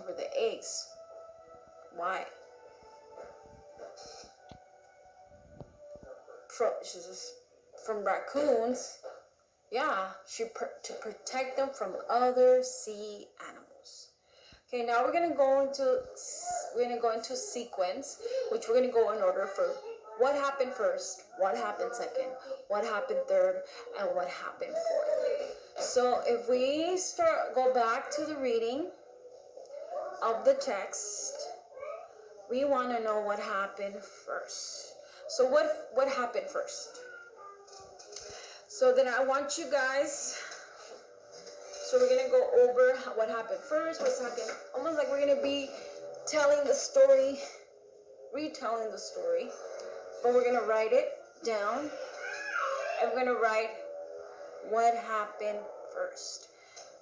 cover the eggs. Why? From raccoons. Yeah, to protect them from other sea animals. Okay, now we're gonna go into sequence, which we're gonna go in order for what happened first, what happened second, what happened third, and what happened fourth. So if we go back to the reading of the text, we want to know what happened first. So what happened first? So then I want you guys. So we're gonna go over what happened first, what's happened. Almost like we're gonna be telling the story, retelling the story, but we're gonna write it down, and we're gonna write what happened first.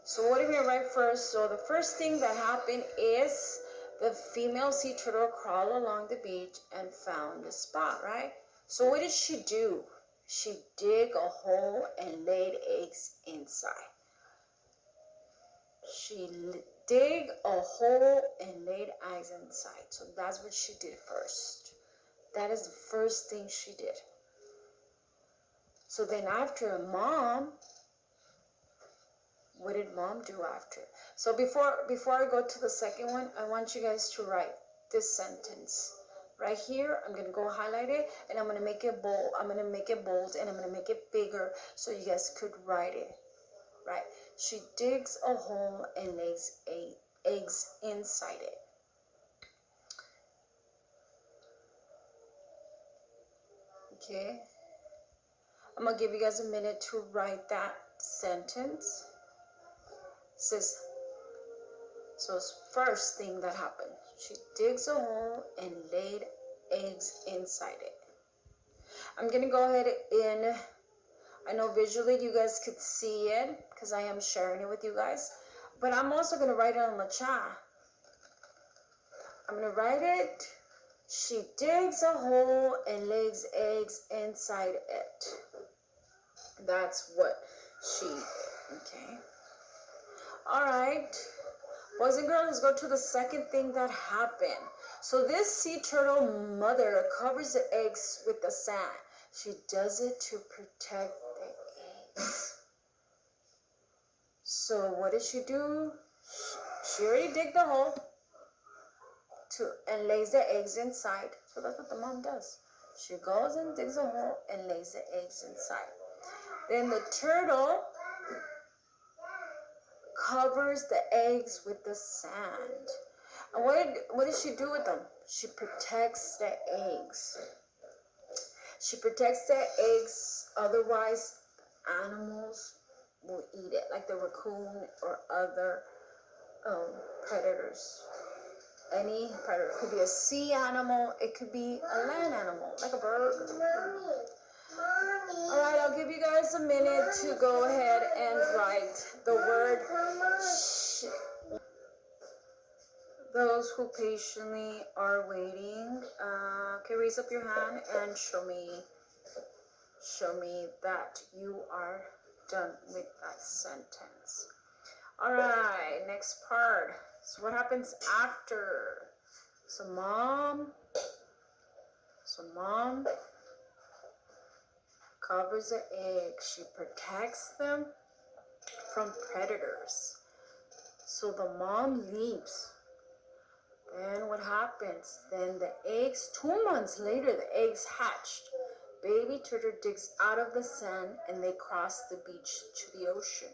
So what are we gonna write first? So the first thing that happened is the female sea turtle crawled along the beach and found the spot, right? So what did she do? She dig a hole and laid eggs inside. She dig a hole and laid eggs inside. So that's what she did first. That is the first thing she did. So then after mom, what did mom do after? So before I go to the second one, I want you guys to write this sentence. Right here, I'm gonna go highlight it and I'm gonna make it bold. I'm gonna make it bold and I'm gonna make it bigger so you guys could write it. Right? She digs a hole and lays eggs inside it. Okay? I'm gonna give you guys a minute to write that sentence. It says, so it's first thing that happened. She digs a hole and laid eggs inside it. I'm gonna go ahead and, I know visually you guys could see it because I am sharing it with you guys, but I'm also gonna write it on the chat. I'm gonna write it. She digs a hole and lays eggs inside it. That's what she did. Okay. All right. Boys and girls, let's go to the second thing that happened. So this sea turtle mother covers the eggs with the sand. She does it to protect the eggs. So what did she do? She already digged the hole and lays the eggs inside. So that's what the mom does. She goes and digs a hole and lays the eggs inside. Then the turtle covers the eggs with the sand. And what does she do with them? She protects the eggs. She protects the eggs, otherwise animals will eat it, like the raccoon or other predators. Any predator. It could be a sea animal, it could be a land animal, like a bird. All right, I'll give you guys a minute to go ahead and write the word Those who patiently are waiting, can raise up your hand and show me that you are done with that sentence. All right, next part. So what happens after? So mom covers the eggs. She protects them from predators. So the mom leaves. Then what happens? Then the eggs, 2 months later, the eggs hatched. Baby turtle digs out of the sand and they cross the beach to the ocean.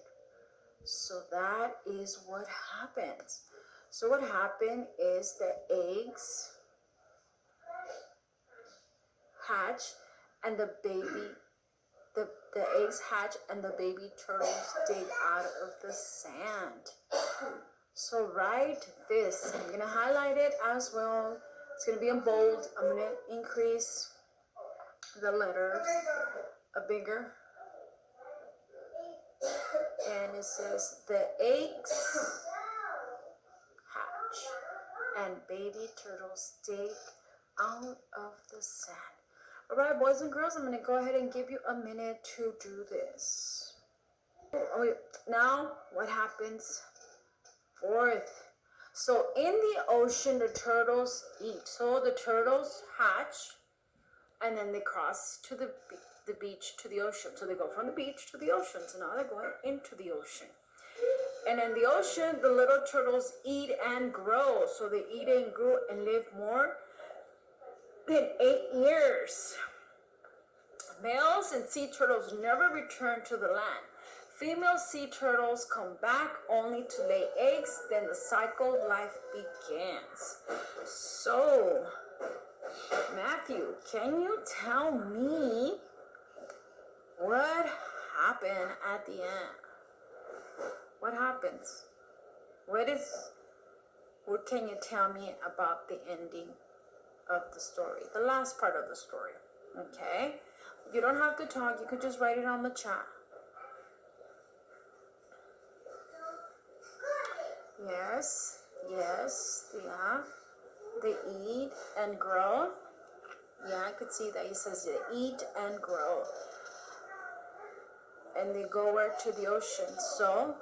So that is what happens. So what happened is the eggs hatch and the eggs hatch and the baby turtles dig out of the sand. So write this. I'm going to highlight it as well. It's going to be in bold. I'm going to increase the letters a bigger. And it says the eggs hatch and baby turtles dig out of the sand. All right, boys and girls, I'm going to go ahead and give you a minute to do this. Now, what happens? Fourth. So in the ocean, the turtles eat. So the turtles hatch, and then they cross to the beach to the ocean. So they go from the beach to the ocean. So now they're going into the ocean. And in the ocean, the little turtles eat and grow. So they eat and grew and live more than 8 years. Males and sea turtles never return to the land. Female sea turtles come back only to lay eggs, then the cycle of life begins. So, Matthew, can you tell me what happened at the end? What happens? What can you tell me about the ending of the story? The last part of the story. Okay? You don't have to talk, you could just write it on the chat. Yes, yeah. They eat and grow. Yeah, I could see that. He says they eat and grow. And they go where? To the ocean. So,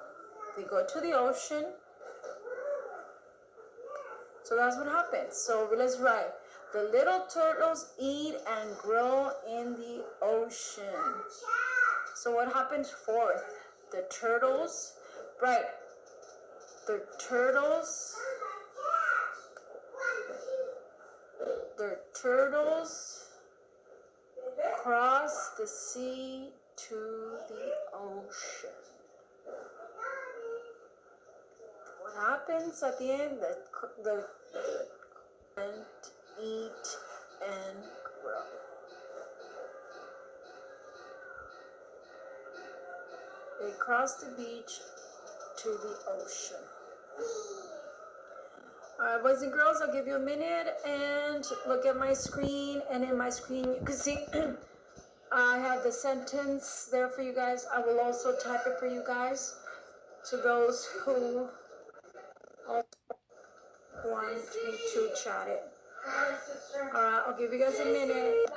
they go to the ocean. So that's what happens. So let's write. The little turtles eat and grow in the ocean. So what happens fourth? The turtles, right? The turtles cross the sea to the ocean. What happens at the end? The and eat and grow. They cross the beach to the ocean. Alright, boys and girls, I'll give you a minute and look at my screen. And in my screen, you can see I have the sentence there for you guys. I will also type it for you guys. To those who also want me to chat it. Alright, I'll give you guys a minute.